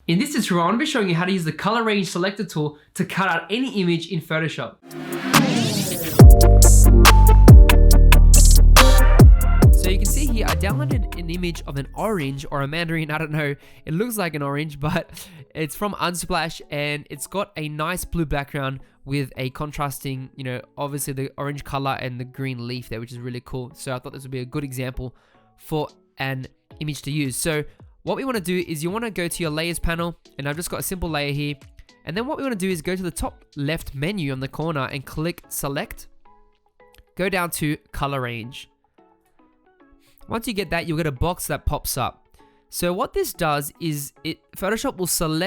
In this tutorial, I'm going to be showing you how to use the color range selector tool to cut out any image in Photoshop. So you can see here, I downloaded an image of an orange or a mandarin, I don't know. It looks like an orange, but it's from Unsplash and it's got a nice blue background with a contrasting, obviously the orange color and the green leaf there, which is really cool. So I thought this would be a good example for an image to use. So what we want to do is you want to go to your layers panel, and I've just got a simple layer here. And then what we want to do is go to the top left menu on the corner and click select. Go down to color range. Once you get that, you'll get a box that pops up. So what this does is Photoshop will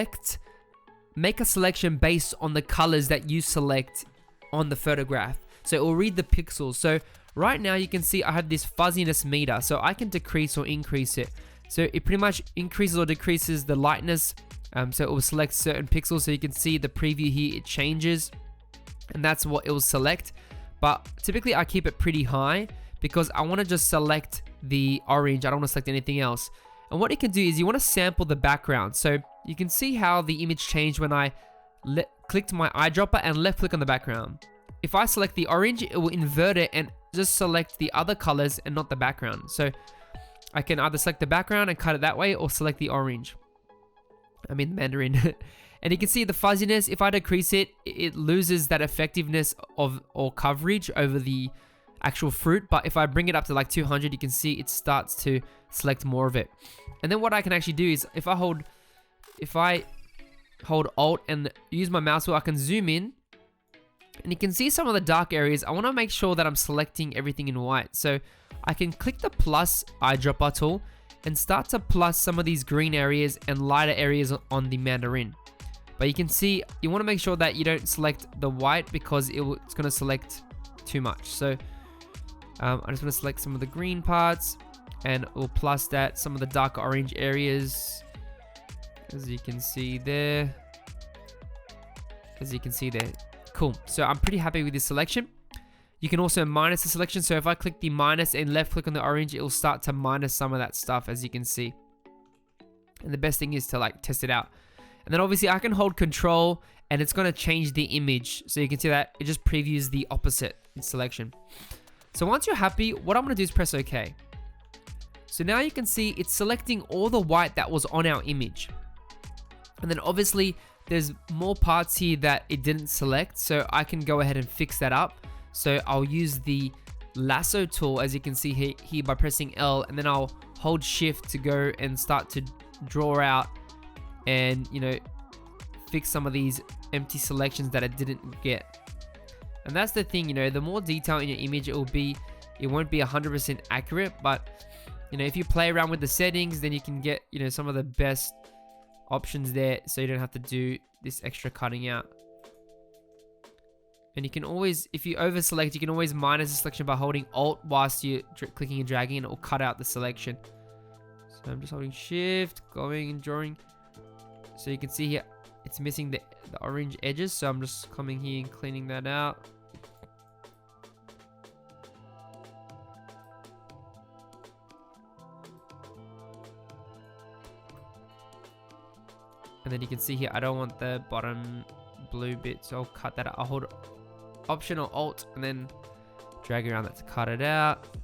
make a selection based on the colors that you select on the photograph. So it will read the pixels. So right now you can see I have this fuzziness meter, so I can decrease or increase it. So it pretty much increases or decreases the lightness. So it will select certain pixels. So you can see the preview here, it changes, and that's what it will select. But typically I keep it pretty high because I want to just select the orange. I don't want to select anything else. And what you can do is you want to sample the background. So you can see how the image changed when I clicked my eyedropper and left click on the background. If I select the orange, it will invert it and just select the other colors and not the background. So I can either select the background and cut it that way or select the orange. I mean the mandarin. And you can see the fuzziness. If I decrease it, it loses that effectiveness or coverage over the actual fruit. But if I bring it up to like 200, you can see it starts to select more of it. And then what I can actually do is if I hold Alt and use my mouse wheel, I can zoom in. And you can see some of the dark areas. I want to make sure that I'm selecting everything in white. So I can click the plus eyedropper tool and start to plus some of these green areas and lighter areas on the mandarin. But you can see you want to make sure that you don't select the white because it's going to select too much. So I just want to select some of the green parts and we'll plus that, some of the dark orange areas, as you can see there. Cool. So I'm pretty happy with this selection. You can also minus the selection. So if I click the minus and left click on the orange, it will start to minus some of that stuff, as you can see. And the best thing is to test it out. And then obviously I can hold control and it's going to change the image. So you can see that it just previews the opposite in selection. So once you're happy, what I'm going to do is press OK. So now you can see it's selecting all the white that was on our image. And then obviously there's more parts here that it didn't select. So I can go ahead and fix that up. So I'll use the lasso tool, as you can see here by pressing L, and then I'll hold shift to go and start to draw out and, fix some of these empty selections that I didn't get. And that's the thing, the more detail in your image it won't be 100% accurate, but if you play around with the settings, then you can get, some of the best options there, so you don't have to do this extra cutting out. And you can always, if you over select, you can always minus the selection by holding Alt whilst you're clicking and dragging, and it will cut out the selection. So I'm just holding shift, going and drawing. So you can see here, it's missing the orange edges. So I'm just coming here and cleaning that out. And then you can see here, I don't want the bottom blue bit, so I'll cut that out. I'll hold Option or Alt and then drag around that to cut it out.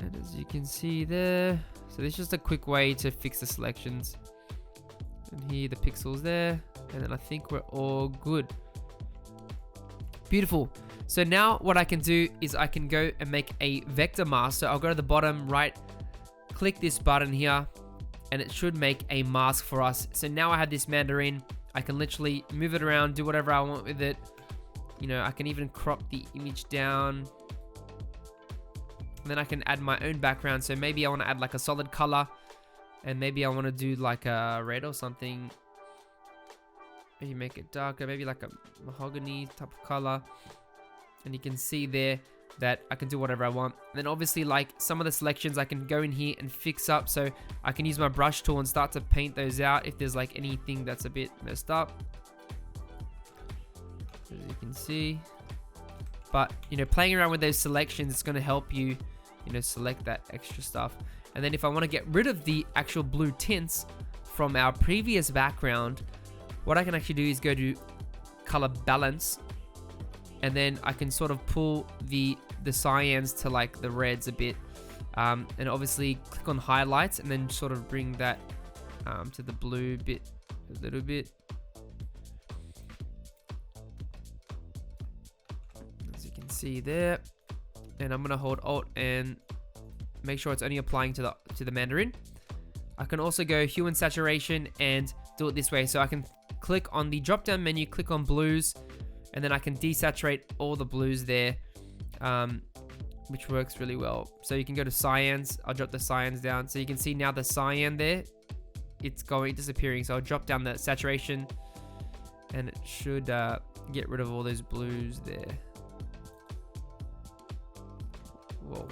And as you can see there, so this is just a quick way to fix the selections. And here the pixels there, and then I think we're all good. Beautiful. So now what I can do is I can go and make a vector mask. So I'll go to the bottom right, click this button here, and it should make a mask for us. So now I have this mandarin. I can literally move it around, do whatever I want with it. I can even crop the image down. And then I can add my own background. So maybe I want to add like a solid color. And maybe I want to do like a red or something. Maybe make it darker. Maybe like a mahogany type of color. And you can see there that I can do whatever I want. And then obviously like some of the selections I can go in here and fix up. So I can use my brush tool and start to paint those out if there's like anything that's a bit messed up. As you can see. But, playing around with those selections, it's going to help you, select that extra stuff. And then if I want to get rid of the actual blue tints from our previous background, what I can actually do is go to color balance, and then I can sort of pull the cyans to like the reds a bit, and obviously click on highlights and then sort of bring that to the blue bit a little bit. As you can see there, and I'm gonna hold Alt and make sure it's only applying to the Mandarin. I can also go hue and saturation and do it this way. So I can click on the drop down menu, click on blues, and then I can desaturate all the blues there, which works really well. So you can go to cyans. I'll drop the cyans down. So you can see now the cyan there, it's disappearing. So I'll drop down the saturation and it should get rid of all those blues there. Whoa.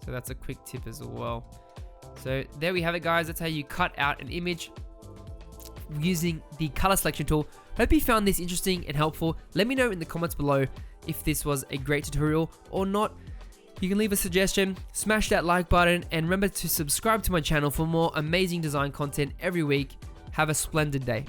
So that's a quick tip as well. So there we have it, guys. That's how you cut out an image using the color selection tool. Hope you found this interesting and helpful. Let me know in the comments below if this was a great tutorial or not. You can leave a suggestion, smash that like button, and remember to subscribe to my channel for more amazing design content every week. Have a splendid day.